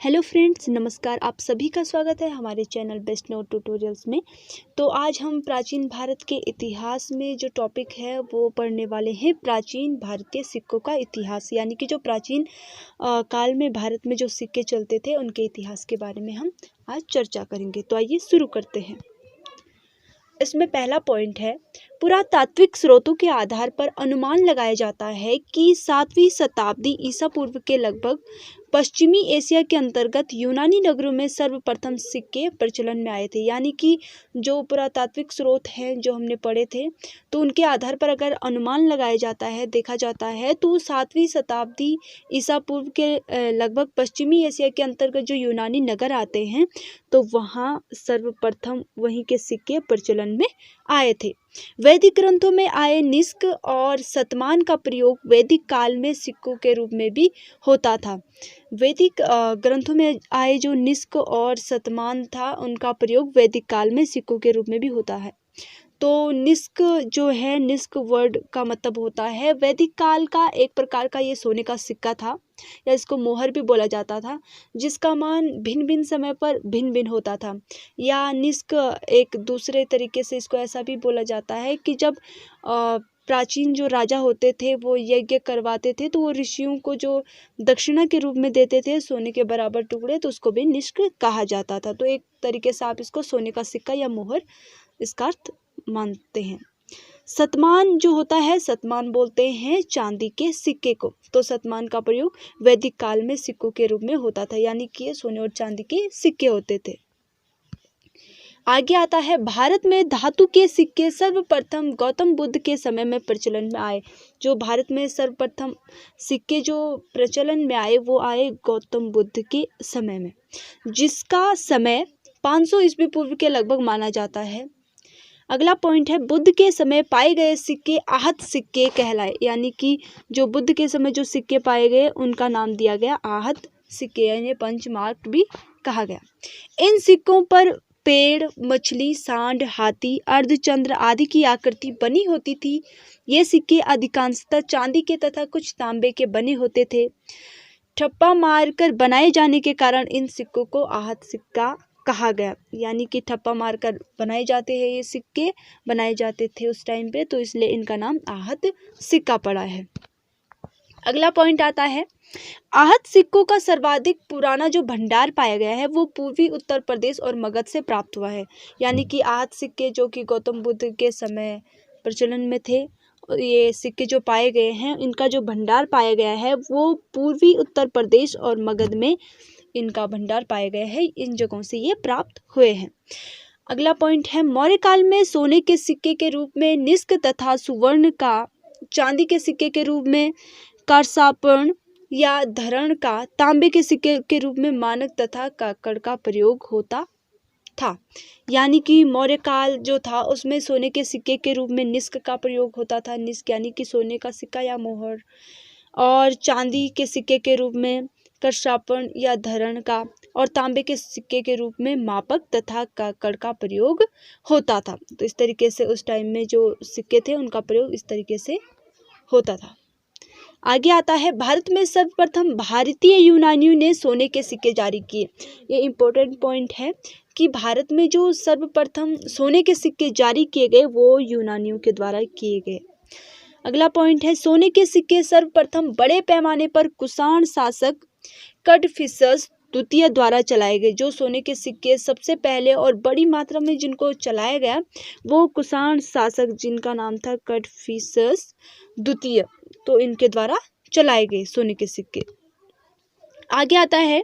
Hello friends, नमस्कार। आप सभी का स्वागत है हमारे चैनल बेस्ट नोट ट्यूटोरियल्स में। तो आज हम प्राचीन भारत के इतिहास में जो टॉपिक है वो पढ़ने वाले हैं, प्राचीन भारतीय सिक्कों का इतिहास। यानी कि जो प्राचीन काल में भारत में जो सिक्के चलते थे उनके इतिहास के बारे में हम आज चर्चा करेंगे। तो आइए शुरू करते हैं। इसमें पहला पॉइंट है, पुरातात्विक स्रोतों के आधार पर अनुमान लगाया जाता है कि 7वीं शताब्दी ईसा पूर्व के लगभग पश्चिमी एशिया के अंतर्गत यूनानी नगरों में सर्वप्रथम सिक्के प्रचलन में आए थे। यानी कि जो पुरातात्विक स्रोत हैं जो हमने पढ़े थे, तो उनके आधार पर अगर अनुमान लगाया जाता है, देखा जाता है, तो 7वीं शताब्दी ईसा पूर्व के लगभग पश्चिमी एशिया के अंतर्गत जो यूनानी नगर आते हैं, तो वहाँ सर्वप्रथम वहीं के सिक्के प्रचलन में आए थे। वैदिक ग्रंथों में आए निष्क और शतमान का प्रयोग वैदिक काल में सिक्कों के रूप में भी होता था। वैदिक ग्रंथों में आए जो निष्क और शतमान था, उनका प्रयोग वैदिक काल में सिक्कों के रूप में भी होता है। तो निष्क जो है, निष्क वर्ड का मतलब होता है वैदिक काल का एक प्रकार का ये सोने का सिक्का था, या इसको मोहर भी बोला जाता था, जिसका मान भिन्न भिन्न समय पर भिन्न भिन्न होता था। या निष्क एक दूसरे तरीके से इसको ऐसा भी बोला जाता है कि जब प्राचीन जो राजा होते थे वो यज्ञ करवाते थे, तो वो ऋषियों को जो दक्षिणा के रूप में देते थे सोने के बराबर टुकड़े, तो उसको भी निष्क कहा जाता था। तो एक तरीके से आप इसको सोने का सिक्का या मोहर इसका अर्थ मानते हैं। शतमान जो होता है, शतमान बोलते हैं चांदी के सिक्के को। तो शतमान का प्रयोग वैदिक काल में सिक्कों के रूप में होता था, यानी कि ये सोने और चांदी के सिक्के होते थे। आगे आता है, भारत में धातु के सिक्के सर्वप्रथम गौतम बुद्ध के समय में प्रचलन में आए। जो भारत में सर्वप्रथम सिक्के जो प्रचलन में आए वो आए गौतम बुद्ध के समय में, जिसका समय 500 ईस्वी पूर्व के लगभग माना जाता है। अगला पॉइंट है, बुद्ध के समय पाए गए सिक्के आहत सिक्के कहलाए। यानी कि जो बुद्ध के समय जो सिक्के पाए गए उनका नाम दिया गया आहत सिक्के, यानी पंचमार्क भी कहा गया। इन सिक्कों पर पेड़, मछली, सांड, हाथी, अर्धचंद्र आदि की आकृति बनी होती थी। ये सिक्के अधिकांशतः चांदी के तथा कुछ तांबे के बने होते थे। ठप्पा मारकर बनाए जाने के कारण इन सिक्कों को आहत सिक्का कहा गया। यानी कि ठप्पा मारकर बनाए जाते हैं, ये सिक्के बनाए जाते थे उस टाइम पे, तो इसलिए इनका नाम आहत सिक्का पड़ा है। अगला पॉइंट आता है, आहत सिक्कों का सर्वाधिक पुराना जो भंडार पाया गया है वो पूर्वी उत्तर प्रदेश और मगध से प्राप्त हुआ है। यानी कि आहत सिक्के जो कि गौतम बुद्ध के समय प्रचलन में थे, ये सिक्के जो पाए गए हैं, इनका जो भंडार पाया गया है वो पूर्वी उत्तर प्रदेश और मगध में इनका भंडार पाए गए हैं। इन जगहों से ये प्राप्त हुए हैं। अगला पॉइंट है, मौर्य काल में सोने के सिक्के के रूप में निष्क तथा सुवर्ण का, चांदी के सिक्के के रूप में कारसापर्ण या धरण का, तांबे के सिक्के के रूप में मानक तथा काकड़ का प्रयोग होता था। यानी कि मौर्य काल जो था उसमें सोने के सिक्के के रूप में निष्क का प्रयोग होता था। निष्क यानी कि सोने का सिक्का या मोहर, और चांदी के सिक्के के रूप में करसापण या धरण का, और तांबे के सिक्के के रूप में मापक तथा काकड़ का प्रयोग होता था। तो इस तरीके से उस टाइम में जो सिक्के थे उनका प्रयोग इस तरीके से होता था। आगे आता है, भारत में सर्वप्रथम भारतीय यूनानियों ने सोने के सिक्के जारी किए। ये इम्पोर्टेंट पॉइंट है कि भारत में जो सर्वप्रथम सोने के सिक्के जारी किए गए वो यूनानियों के द्वारा किए गए। अगला पॉइंट है, सोने के सिक्के सर्वप्रथम बड़े पैमाने पर कुषाण शासक कड़फिसस द्वितीय द्वारा चलाए गए। जो सोने के सिक्के सबसे पहले और बड़ी मात्रा में जिनको चलाया गया वो कुषाण शासक, जिनका नाम था कड़फिसस द्वितीय, तो इनके द्वारा चलाए गए सोने के सिक्के। आगे आता है,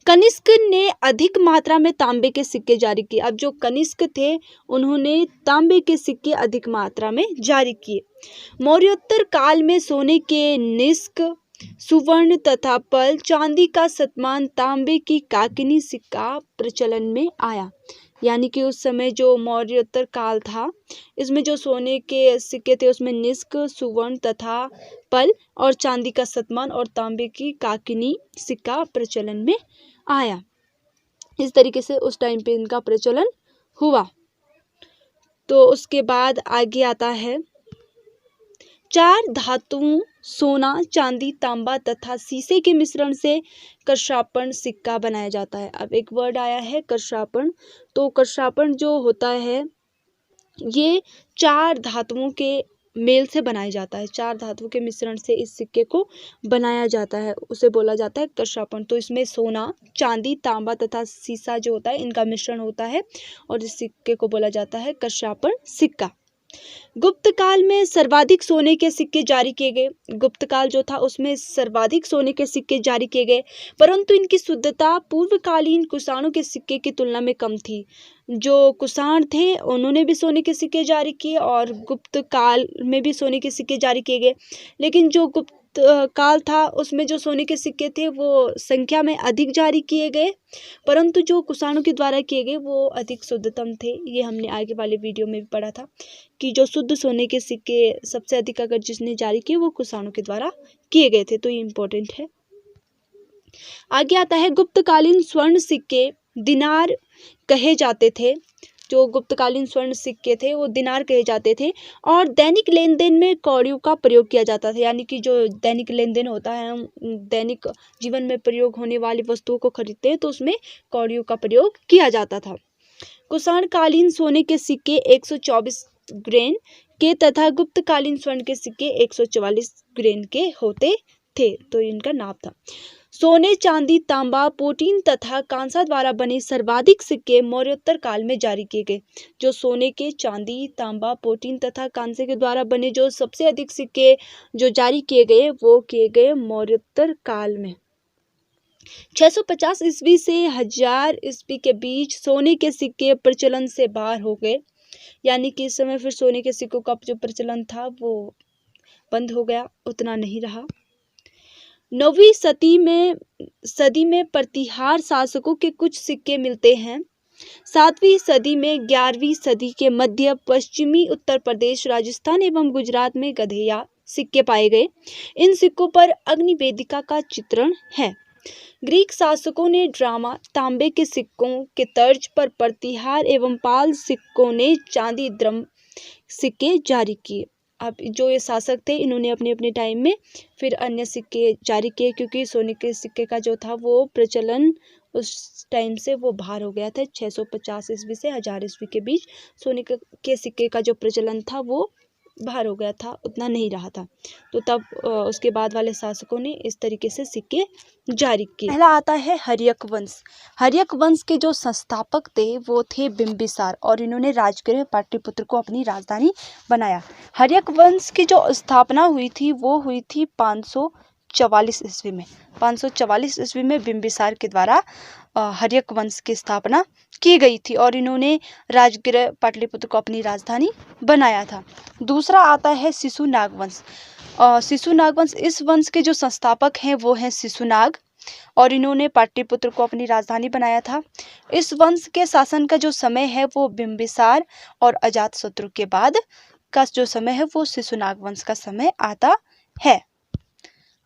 कनिष्क ने अधिक मात्रा में तांबे के सिक्के जारी किए। अब जो कनिष्क थे उन्होंने तांबे के सिक्के अधिक मात्रा में जारी किए। मौर्योत्तर काल में सोने के निष्क, सुवर्ण तथा पल, चांदी का शतमान, तांबे की काकनी सिक्का प्रचलन में आया। यानी कि उस समय जो मौर्योत्तर काल था, इसमें जो सोने के सिक्के थे उसमें निष्क, सुवर्ण तथा पल और चांदी का शतमान और तांबे की काकनी सिक्का प्रचलन में आया। इस तरीके से उस टाइम पे इनका प्रचलन हुआ। तो उसके बाद आगे आता है, चार धातुओं सोना, चांदी, तांबा तथा शीशे के मिश्रण से करशापण सिक्का बनाया जाता है। अब एक वर्ड आया है करशापण। तो करशापण जो होता है ये 4 धातुओं के मेल से बनाया जाता है। 4 धातुओं के मिश्रण से इस सिक्के को बनाया जाता है, उसे बोला जाता है करशापण। तो इसमें सोना, चांदी, तांबा तथा सीसा जो होता है इनका मिश्रण होता है और इस सिक्के को बोला जाता है करशापण सिक्का। गुप्त काल में सर्वाधिक सोने के सिक्के जारी किए गए। गुप्त काल जो था उसमें सर्वाधिक सोने के सिक्के जारी किए गए, परंतु इनकी शुद्धता पूर्वकालीन कुषाणों के सिक्के की तुलना में कम थी। जो कुषाण थे उन्होंने भी सोने के सिक्के जारी किए और गुप्त काल में भी सोने के सिक्के जारी किए गए, लेकिन जो गुप्त काल था उसमें जो सोने के सिक्के थे वो संख्या में अधिक जारी किए गए, परंतु जो कुषाणों के द्वारा किए गए वो अधिक शुद्धतम थे। ये हमने आगे वाले वीडियो में भी पढ़ा था कि जो शुद्ध सोने के सिक्के सबसे अधिक अगर जिसने जारी किए वो कुषाणों के द्वारा किए गए थे, तो ये इम्पोर्टेंट है। आगे आता है गुप्तकालीन स्वर्ण सिक्के दिनार कहे जाते थे। जो गुप्तकालीन स्वर्ण सिक्के थे वो दिनार कहे जाते थे और दैनिक लेन देन में कौड़ियों का प्रयोग किया जाता था। यानी कि जो दैनिक लेन देन होता है, हम दैनिक जीवन में प्रयोग होने वाली वस्तुओं को खरीदते हैं तो उसमें कौड़ियों का प्रयोग किया जाता था। कुषाणकालीन सोने के सिक्के 124 ग्रेन के तथा गुप्तकालीन स्वर्ण के सिक्के 144 ग्रेन के होते थे, तो इनका नाप था। सोने, चांदी, तांबा, प्लेटिन तथा कांसा द्वारा बने सर्वाधिक सिक्के मौर्योत्तर काल में जारी किए गए। जो सोने के, चांदी, तांबा, प्लेटिन तथा कांसे के द्वारा बने जो सबसे अधिक सिक्के जो जारी किए गए वो किए गए मौर्योत्तर काल में। 650 ईस्वी से 1000 ईस्वी के बीच सोने के सिक्के प्रचलन से बाहर हो गए। यानी कि इस समय फिर सोने के सिक्कों का जो प्रचलन था वो बंद हो गया, उतना नहीं रहा। 9वीं सदी में प्रतिहार शासकों के कुछ सिक्के मिलते हैं। 7वीं सदी में 11वीं सदी के मध्य पश्चिमी उत्तर प्रदेश, राजस्थान एवं गुजरात में गधेया सिक्के पाए गए। इन सिक्कों पर अग्नि वेदिका का चित्रण है। ग्रीक शासकों ने ड्रामा तांबे के सिक्कों के तर्ज पर प्रतिहार एवं पाल सिक्कों ने चांदी द्रम सिक्के जारी किए। अब जो ये शासक थे इन्होंने अपने अपने टाइम में फिर अन्य सिक्के जारी किए, क्योंकि सोने के सिक्के का जो था वो प्रचलन उस टाइम से वो बाहर हो गया था। 650 ईस्वी से 1000 ईस्वी के बीच सोने के सिक्के का जो प्रचलन था वो बाहर हो गया था, उतना नहीं रहा था। तो तब उसके बाद वाले शासकों ने इस तरीके से सिक्के जारी किए। पहला आता है हर्यक वंश। हर्यक वंश के जो संस्थापक थे वो थे बिंबिसार और इन्होंने राजगृह पाटलिपुत्र को अपनी राजधानी बनाया। हर्यक वंश की जो स्थापना हुई थी वो हुई थी 544 ईस्वी में। 544 ईस्वी में बिंबिसार के द्वारा हर्यक वंश की स्थापना की गई थी और इन्होंने राजगृह पाटलिपुत्र को अपनी राजधानी बनाया था। दूसरा आता है शिशुनाग वंश। शिशुनाग वंश, इस वंश के जो संस्थापक हैं वो हैं शिशुनाग और इन्होंने पाटलिपुत्र को अपनी राजधानी बनाया था। इस वंश के शासन का जो समय है वो बिंबिसार और अजातशत्रु के बाद का जो समय है वो शिशुनाग वंश का समय आता है।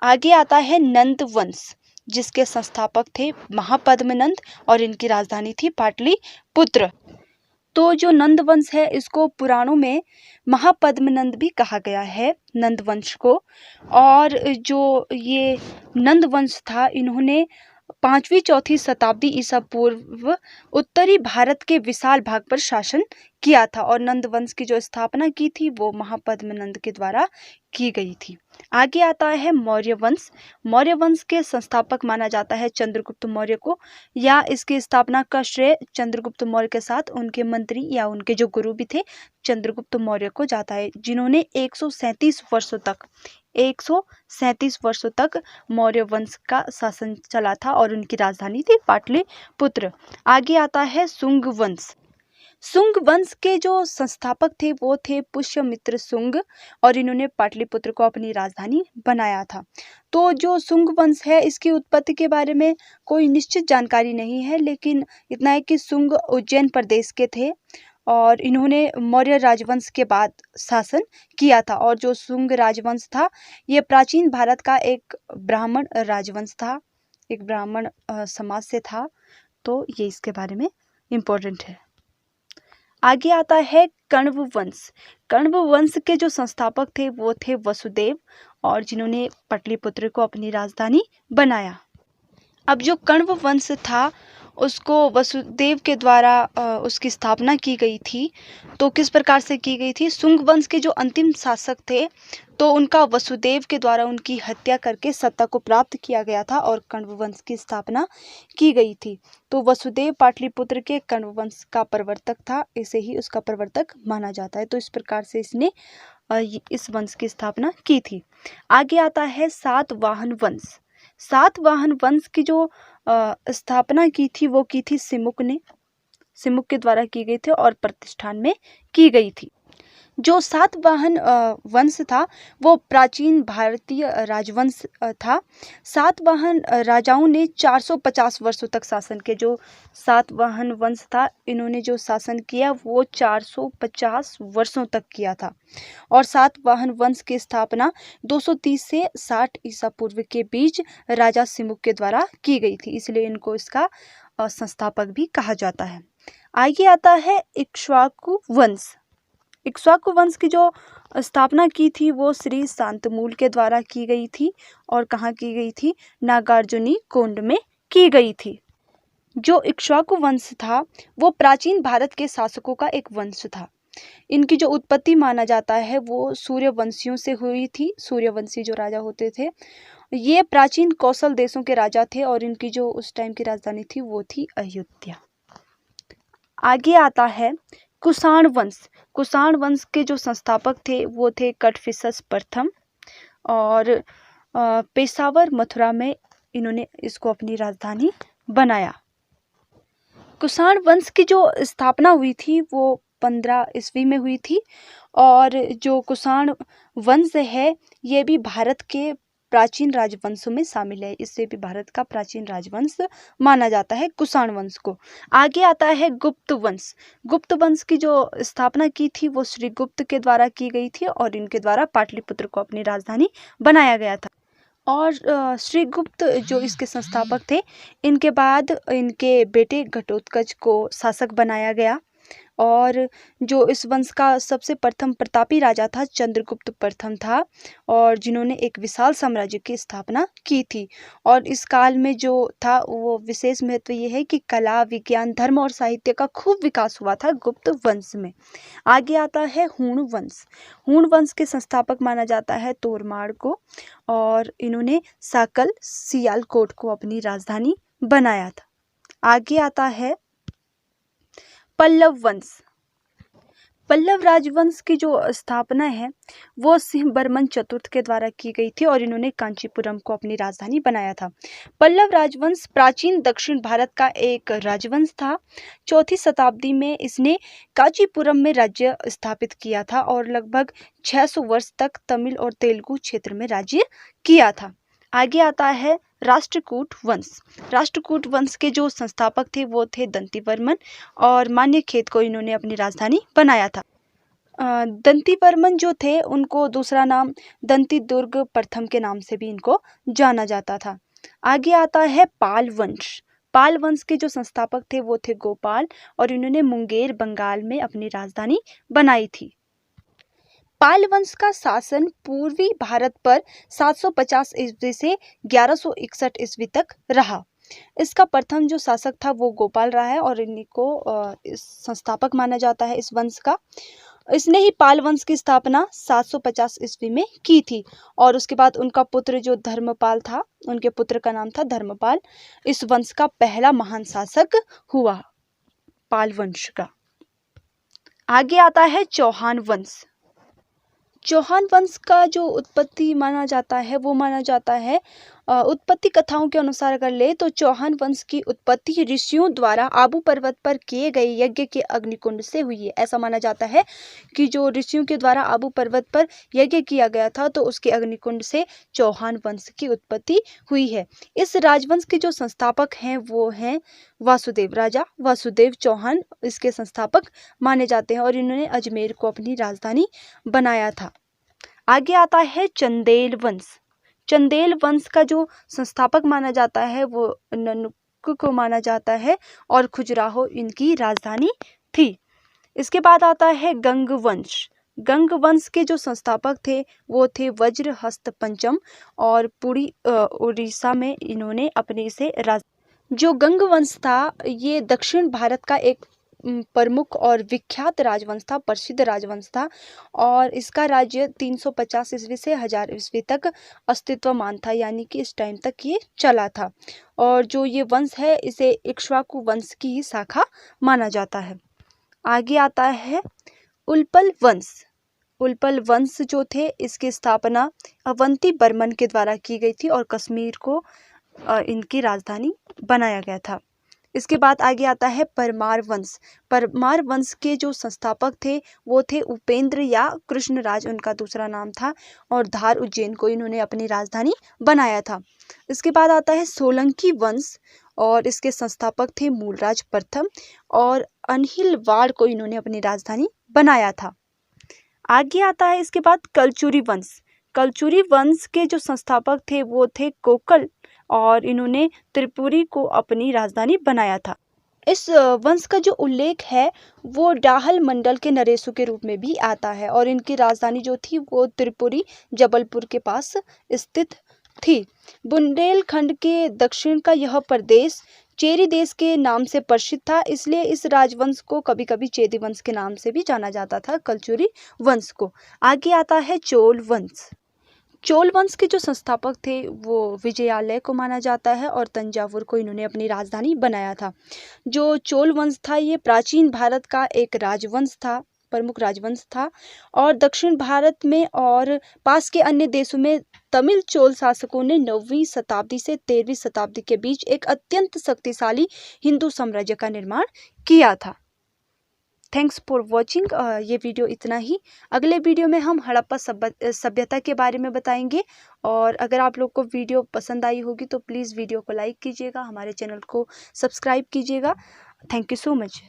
आगे आता है नंद वंश, जिसके संस्थापक थे महापद्मनंद और इनकी राजधानी थी पाटलिपुत्र। तो जो नंद वंश है इसको पुराणों में महापद्मनंद भी कहा गया है, नंद वंश को। और जो ये नंद वंश था इन्होंने 5वीं-4वीं शताब्दी ईसा पूर्व उत्तरी भारत के विशाल भाग पर शासन किया था और नंद वंश की जो स्थापना की थी वो महापद्मनंद के द्वारा की गई थी। आगे आता है मौर्य वंश। मौर्य वंश के संस्थापक माना जाता है चंद्रगुप्त मौर्य को, या इसकी स्थापना का श्रेय चंद्रगुप्त मौर्य के साथ उनके मंत्री या उनके जो गुरु भी थे चंद्रगुप्त मौर्य को जाता है, जिन्होंने 137 वर्षों तक मौर्य वंश का शासन चला था और उनकी राजधानी थी पाटलिपुत्र। आगे आता है शुंग वंश। शुंग वंश के जो संस्थापक थे वो थे पुष्यमित्र शुंग और इन्होंने पाटलिपुत्र को अपनी राजधानी बनाया था। तो जो शुंग वंश है इसकी उत्पत्ति के बारे में कोई निश्चित जानकारी नहीं है, लेकिन इतना है कि शुंग उज्जैन प्रदेश के थे और इन्होंने मौर्य राजवंश के बाद शासन किया था। और जो शुंग राजवंश था ये प्राचीन भारत का एक ब्राह्मण राजवंश था, एक ब्राह्मण समाज से था। तो ये इसके बारे में इम्पोर्टेंट है। आगे आता है कण्व वंश। कण्व वंश के जो संस्थापक थे वो थे वसुदेव, और जिन्होंने पाटलिपुत्र को अपनी राजधानी बनाया। अब जो कण्व वंश था उसको वसुदेव के द्वारा उसकी स्थापना की गई थी। तो किस प्रकार से की गई थी? शुंग वंश के जो अंतिम शासक थे तो उनका वसुदेव के द्वारा उनकी हत्या करके सत्ता को प्राप्त किया गया था और कण्व वंश की स्थापना की गई थी। तो वसुदेव पाटलिपुत्र के कण्व वंश का प्रवर्तक था, इसे ही उसका प्रवर्तक माना जाता है। तो इस प्रकार से इसने इस वंश की स्थापना की थी। आगे आता है सातवाहन वंश। सातवाहन वंश की जो स्थापना की थी वो की थी सिमुक ने, सिमुक के द्वारा की गई थी और प्रतिष्ठान में की गई थी। जो सातवाहन वंश था वो प्राचीन भारतीय राजवंश था। सातवाहन राजाओं ने 450 वर्षों तक शासन किया। जो सातवाहन वंश था इन्होंने जो शासन किया वो 450 वर्षों तक किया था। और सातवाहन वंश की स्थापना 230 से 60 ईसा पूर्व के बीच राजा सिमुक के द्वारा की गई थी, इसलिए इनको इसका संस्थापक भी कहा जाता है। आगे आता है इक्ष्वाकु वंश। इक्ष्वाकु वंश की जो स्थापना की थी वो श्री शांतमूल के द्वारा की गई थी। और कहाँ की गई थी? नागार्जुनी कोंड में की गई थी। जो इक्ष्वाकु वंश था वो प्राचीन भारत के शासकों का एक वंश था। इनकी जो उत्पत्ति माना जाता है वो सूर्यवंशियों से हुई थी। सूर्यवंशी जो राजा होते थे ये प्राचीन कौशल देशों के राजा थे और इनकी जो उस टाइम की राजधानी थी वो थी अयोध्या। आगे आता है कुषाण वंश। कुषाण वंश के जो संस्थापक थे वो थे कटफिसस प्रथम, और पेशावर मथुरा में इन्होंने इसको अपनी राजधानी बनाया। कुषाण वंश की जो स्थापना हुई थी वो 15 ईस्वी में हुई थी। और जो कुषाण वंश है ये भी भारत के प्राचीन राजवंशों में शामिल है। इससे भी भारत का प्राचीन राजवंश माना जाता है कुषाण वंश को। आगे आता है गुप्त वंश। गुप्त वंश की जो स्थापना की थी वो श्री गुप्त के द्वारा की गई थी और इनके द्वारा पाटलिपुत्र को अपनी राजधानी बनाया गया था। और श्री गुप्त जो इसके संस्थापक थे इनके बाद इनके बेटे घटोत्कच को शासक बनाया गया। और जो इस वंश का सबसे प्रथम प्रतापी राजा था चंद्रगुप्त प्रथम था, और जिन्होंने एक विशाल साम्राज्य की स्थापना की थी। और इस काल में जो था वो विशेष महत्व ये है कि कला, विज्ञान, धर्म और साहित्य का खूब विकास हुआ था गुप्त वंश में। आगे आता है हूण वंश। हूण वंश के संस्थापक माना जाता है तोरमाड़ को, और इन्होंने साकल सियालकोट को अपनी राजधानी बनाया था। आगे आता है पल्लव वंश। पल्लव राजवंश की जो स्थापना है वो सिंह बर्मन चतुर्थ के द्वारा की गई थी और इन्होंने कांचीपुरम को अपनी राजधानी बनाया था। पल्लव राजवंश प्राचीन दक्षिण भारत का एक राजवंश था। 4वीं शताब्दी में इसने कांचीपुरम में राज्य स्थापित किया था और लगभग 600 वर्ष तक तमिल और तेलुगु क्षेत्र में राज्य किया था। आगे आता है राष्ट्रकूट वंश। राष्ट्रकूट वंश के जो संस्थापक थे वो थे दंतीवर्मन, और मान्यखेत को इन्होंने अपनी राजधानी बनाया था। दंतीवर्मन जो थे उनको दूसरा नाम दंती दुर्ग प्रथम के नाम से भी इनको जाना जाता था। आगे आता है पाल वंश। पाल वंश के जो संस्थापक थे वो थे गोपाल, और इन्होंने मुंगेर बंगाल में अपनी राजधानी बनाई थी। पाल वंश का शासन पूर्वी भारत पर 750 ईस्वी से 1161 ईस्वी तक रहा। इसका प्रथम जो शासक था वो गोपाल रहा है और इन्हीं को संस्थापक माना जाता है इस वंश का। इसने ही पाल वंश की स्थापना 750 ईस्वी में की थी, और उसके बाद उनका पुत्र जो धर्मपाल था, उनके पुत्र का नाम था धर्मपाल, इस वंश का पहला महान शासक हुआ पाल वंश का। आगे आता है चौहान वंश। चौहान वंश का जो उत्पत्ति माना जाता है वो माना जाता है उत्पत्ति कथाओं के अनुसार अगर ले तो चौहान वंश की उत्पत्ति ऋषियों द्वारा आबू पर्वत पर किए गए यज्ञ के अग्निकुंड से हुई है। ऐसा माना जाता है कि जो ऋषियों के द्वारा आबू पर्वत पर यज्ञ किया गया था तो उसके अग्निकुंड से चौहान वंश की उत्पत्ति हुई है। इस राजवंश के जो संस्थापक हैं वो हैं वासुदेव, राजा वासुदेव चौहान इसके संस्थापक माने जाते हैं, और इन्होंने अजमेर को अपनी राजधानी बनाया था। आगे आता है चंदेल वंश। चंदेल वंश का जो संस्थापक माना जाता है वो ननुक को माना जाता है, और खजुराहो इनकी राजधानी थी। इसके बाद आता है गंग वंश। गंग वंश के जो संस्थापक थे वो थे वज्रहस्त पंचम, और पुरी उड़ीसा में इन्होंने अपने से जो गंग वंश था ये दक्षिण भारत का एक प्रमुख और विख्यात राजवंश था, प्रसिद्ध राजवंश था, और इसका राज्य 350 ईस्वी से 1000 ईस्वी तक अस्तित्वमान था, यानी कि इस टाइम तक ये चला था। और जो ये वंश है इसे इक्ष्वाकु वंश की ही शाखा माना जाता है। आगे आता है उल्पल वंश। उल्पल वंश जो थे इसकी स्थापना अवंती बर्मन के द्वारा की गई थी और कश्मीर को इनकी राजधानी बनाया गया था। इसके बाद आगे आता है परमार वंश। परमार वंश के जो संस्थापक थे वो थे उपेंद्र या कृष्णराज, उनका दूसरा नाम था, और धार उज्जैन को इन्होंने अपनी राजधानी बनाया था। इसके बाद आता है सोलंकी वंश, और इसके संस्थापक थे मूलराज प्रथम, और अनहिलवाड़ को इन्होंने अपनी राजधानी बनाया था। आगे आता है इसके बाद कलचुरी वंश। कलचुरी वंश के जो संस्थापक थे वो थे कोकल, और इन्होंने त्रिपुरी को अपनी राजधानी बनाया था। इस वंश का जो उल्लेख है वो डाहल मंडल के नरेशु के रूप में भी आता है, और इनकी राजधानी जो थी वो त्रिपुरी जबलपुर के पास स्थित थी। बुंदेलखंड के दक्षिण का यह प्रदेश चेरी देश के नाम से प्रसिद्ध था, इसलिए इस राजवंश को कभी कभी चेदी वंश के नाम से भी जाना जाता था, कलचुरी वंश को। आगे आता है चोल वंश। चोल वंश के जो संस्थापक थे वो विजयालय को माना जाता है, और तंजावुर को इन्होंने अपनी राजधानी बनाया था। जो चोल वंश था ये प्राचीन भारत का एक राजवंश था, प्रमुख राजवंश था, और दक्षिण भारत में और पास के अन्य देशों में तमिल चोल शासकों ने 9वीं शताब्दी से 13वीं शताब्दी के बीच एक अत्यंत शक्तिशाली हिंदू साम्राज्य का निर्माण किया था। Thanks for watching. ये वीडियो इतना ही। अगले वीडियो में हम हड़प्पा सभ्यता के बारे में बताएंगे, और अगर आप लोग को वीडियो पसंद आई होगी तो प्लीज़ वीडियो को लाइक कीजिएगा, हमारे चैनल को सब्सक्राइब कीजिएगा। Thank you so much.